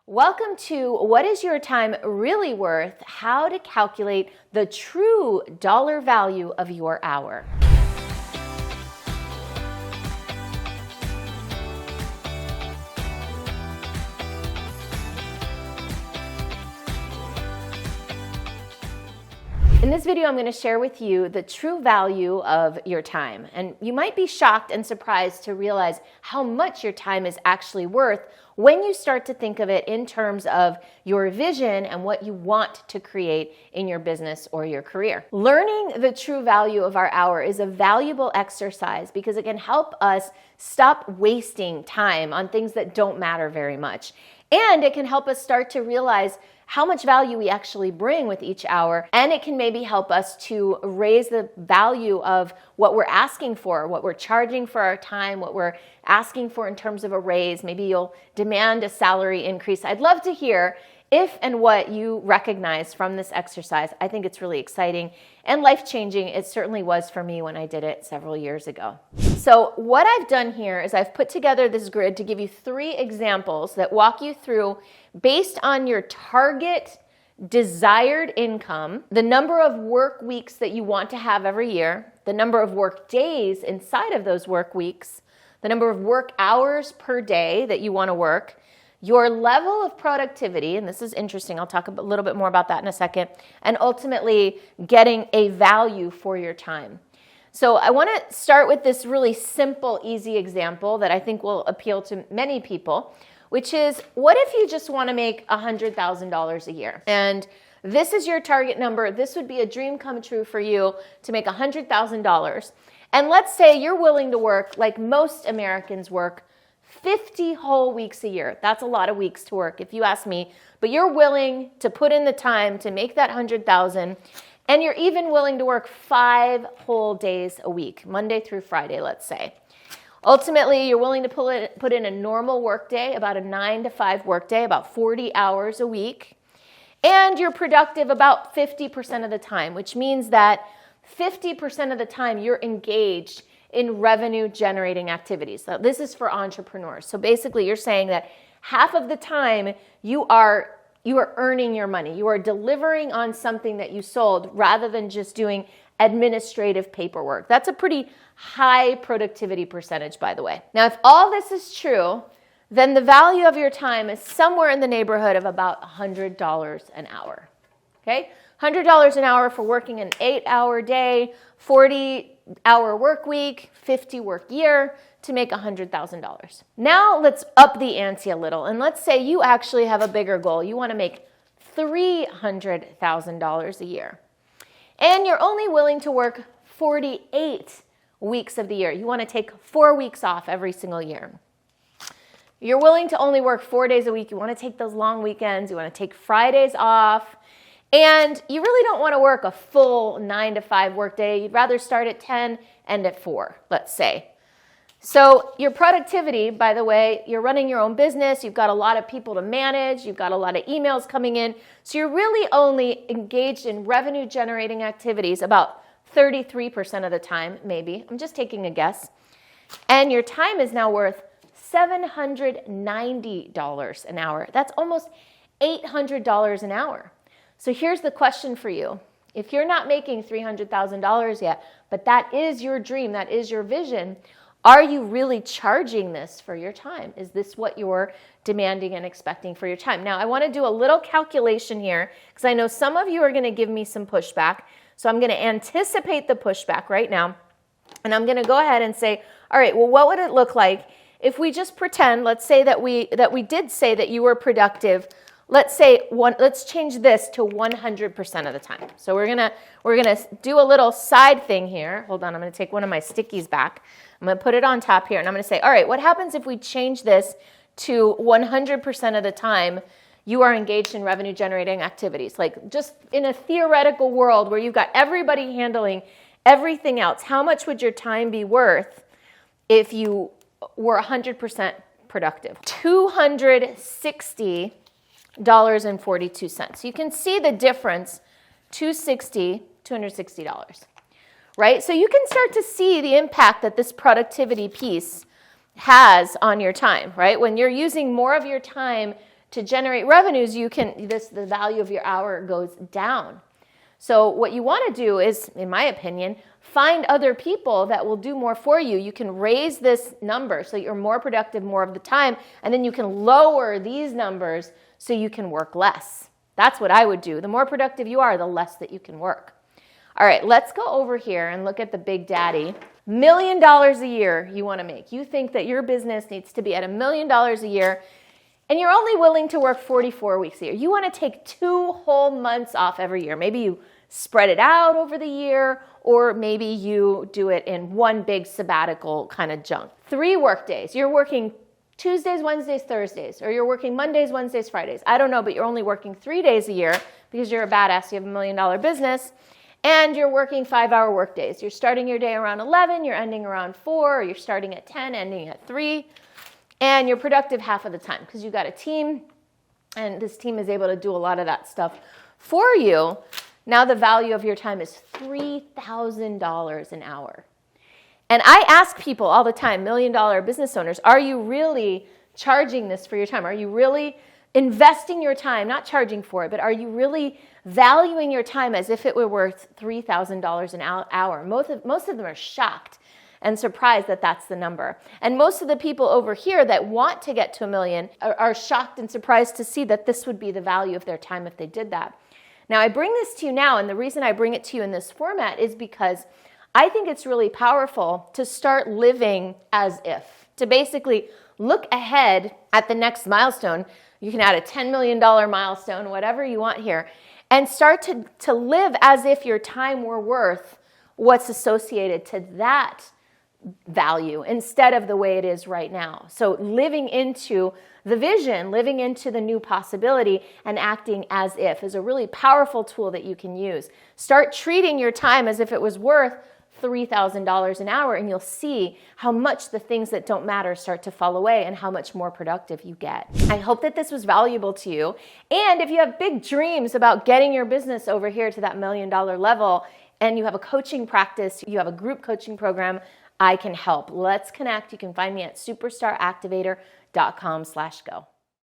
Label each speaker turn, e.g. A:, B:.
A: Welcome to What is Your Time Really Worth? How to calculate the true dollar value of your hour. In this video, I'm going to share with you the true value of your time. And you might be shocked and surprised to realize how much your time is actually worth when you start to think of it in terms of your vision and what you want to create in your business or your career. Learning the true value of our hour is a valuable exercise because it can help us stop wasting time on things that don't matter very much. And it can help us start to realize how much value we actually bring with each hour. And it can maybe help us to raise the value of what we're asking for, what we're charging for our time, what we're asking for in terms of a raise. Maybe you'll demand a salary increase. I'd love to hear if and what you recognize from this exercise. I think it's really exciting and life-changing. It certainly was for me when I did it several years ago. So what I've done here is I've put together this grid to give you 3 examples that walk you through, based on your target desired income, the number of work weeks that you want to have every year, the number of work days inside of those work weeks, the number of work hours per day that you want to work, your level of productivity, and this is interesting, I'll talk a little bit more about that in a second, and ultimately getting a value for your time. So I want to start with this really simple, easy example that I think will appeal to many people, which is, what if you just want to make $100,000 a year? And this is your target number. This would be a dream come true for you to make $100,000. And let's say you're willing to work like most Americans work 50 whole weeks a year. That's a lot of weeks to work if you ask me, but you're willing to put in the time to make that 100,000, and you're even willing to work 5 whole days a week, Monday through Friday, let's say. Ultimately, you're willing to put in a normal work day, about a 9 to 5 work day, about 40 hours a week, and you're productive about 50% of the time, which means that 50% of the time you're engaged in revenue generating activities. So this is for entrepreneurs. So basically you're saying that half of the time you are earning your money. You are delivering on something that you sold rather than just doing administrative paperwork. That's a pretty high productivity percentage, by the way. Now, if all this is true, then the value of your time is somewhere in the neighborhood of about $100 an hour. Okay? $100 an hour for working an 8-hour day, 40-hour work week, 50 work year to make $100,000. Now let's up the ante a little, and let's say you actually have a bigger goal. You want to make $300,000 a year. And you're only willing to work 48 weeks of the year. You want to take 4 weeks off every single year. You're willing to only work 4 days a week. You want to take those long weekends. You want to take Fridays off. And you really don't want to work a full 9 to 5 work day. You'd rather start at 10 and at 4, let's say. So your productivity, by the way, you're running your own business. You've got a lot of people to manage. You've got a lot of emails coming in. So you're really only engaged in revenue generating activities about 33% of the time, maybe. I'm just taking a guess. And your time is now worth $790 an hour. That's almost $800 an hour. So here's the question for you. If you're not making $300,000 yet, but that is your dream, that is your vision, are you really charging this for your time? Is this what you're demanding and expecting for your time? Now, I want to do a little calculation here because I know some of you are going to give me some pushback. So I'm going to anticipate the pushback right now. And I'm going to go ahead and say, all right, well, what would it look like if we just pretend, let's say that we did say that you were productive. Let's change this to 100% of the time. So we're gonna do a little side thing here. Hold on, I'm gonna take one of my stickies back. I'm gonna put it on top here, and I'm gonna say, all right, what happens if we change this to 100% of the time you are engaged in revenue generating activities? Like just in a theoretical world where you've got everybody handling everything else, how much would your time be worth if you were 100% productive? $260.42. You can see the difference, $260, right? So you can start to see the impact that this productivity piece has on your time, right? When you're using more of your time to generate revenues, the value of your hour goes down. So what you want to do is, in my opinion, find other people that will do more for you. You can raise this number so you're more productive more of the time, and then you can lower these numbers so you can work less. That's what I would do. The more productive you are, the less that you can work. All right, let's go over here and look at the big daddy. $1 million a year you want to make. You think that your business needs to be at $1 million a year, and you're only willing to work 44 weeks a year. You want to take 2 whole months off every year. Maybe you spread it out over the year, or maybe you do it in one big sabbatical kind of chunk. 3 work days. You're working Tuesdays, Wednesdays, Thursdays, or you're working Mondays, Wednesdays, Fridays. I don't know, but you're only working 3 days a year because you're a badass. You have $1 million business, and you're working 5-hour work days. You're starting your day around 11, you're ending around 4, or you're starting at 10, ending at 3, and you're productive half of the time because you got a team, and this team is able to do a lot of that stuff for you. Now the value of your time is $3,000 an hour. And I ask people all the time, $1 million business owners, are you really charging this for your time? Are you really investing your time, not charging for it, but are you really valuing your time as if it were worth $3,000 an hour? Most of them are shocked and surprised that that's the number. And most of the people over here that want to get to $1 million are shocked and surprised to see that this would be the value of their time if they did that. Now, I bring this to you now, and the reason I bring it to you in this format is because I think it's really powerful to start living as if, to basically look ahead at the next milestone. You can add a $10 million milestone, whatever you want here, and start to live as if your time were worth what's associated to that value instead of the way it is right now. So living into the vision, living into the new possibility, and acting as if is a really powerful tool that you can use. Start treating your time as if it was worth $3,000 an hour, and you'll see how much the things that don't matter start to fall away and how much more productive you get. I hope that this was valuable to you. And if you have big dreams about getting your business over here to that $1 million level, and you have a coaching practice, you have a group coaching program, I can help. Let's connect. You can find me at superstaractivator.com/go.